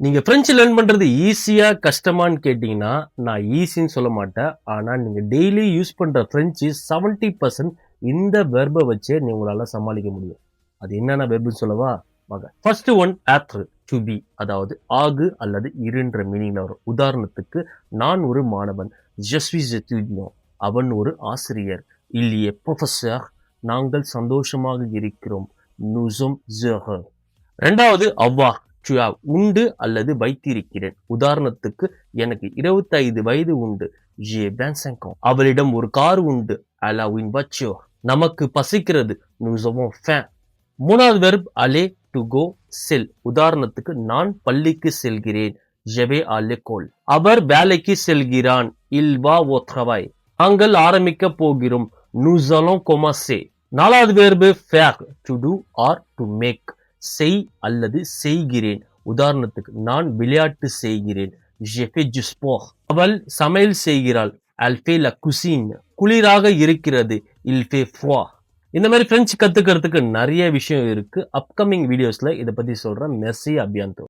நீங்க French learn பண்றது ஈஸியா கஷ்டமான்னு கேட்டீங்கன்னா நான் ஈஸின்னு சொல்ல மாட்டேன். ஆனா நீங்க டெய்லி யூஸ் பண்ற பிரெஞ்சு 70% இந்த வெர்பை வச்சே உங்களால சமாளிக்க முடியும். அது என்னென்ன வெர்புன்னு சொல்லவா? வாங்க. ஃபர்ஸ்ட் ஒன் ஆத்ரு டு பி, அதாவது ஆகு அல்லது இருன்ற மீனிங்ல வரும். உதாரணத்துக்கு நான் ஒரு மாணவன், je suis étudiant, அவன் ஒரு ஆசிரியர், il est professeur, நாங்கள் சந்தோஷமாக இருக்கிறோம், nous sommes heureux. இரண்டாவது அவ்வா tu as, உண்டு அல்லது வைத்திருக்கிறேன். உதாரணத்துக்கு எனக்கு 25 வயது உண்டு, j'ai 25 ans. அவளிடம் ஒரு கார் உண்டு, elle a une voiture. நமக்கு பசிக்கிறது, nous avons faim. மூணாவது வெர்ப் aller to go, செல். உதாரணத்துக்கு நான் பள்ளிக்கு செல்கிறேன், je vais à l'école. அவர் வேலைக்கு செல்கிறான், il va au travail. நாங்கள் ஆரம்பிக்க போகிறோம், nous allons commencer. நாலாவது verb faire, to do or to make, செய் அல்லது செய்கிறேன். உதாரணத்துக்கு நான் விளையாட்டு செய்கிறேன், je fais du sport. அவள் சமையல் செய்கிறாள், elle fait la cuisine. குளிராக இருக்கிறது, il fait froid. இந்த மாதிரி பிரெஞ்சு கத்துக்கிறதுக்கு நிறைய விஷயம் இருக்கு. அப்கமிங் வீடியோஸ்ல இதை பத்தி சொல்றேன். மெர்சி, அபியாந்தோ.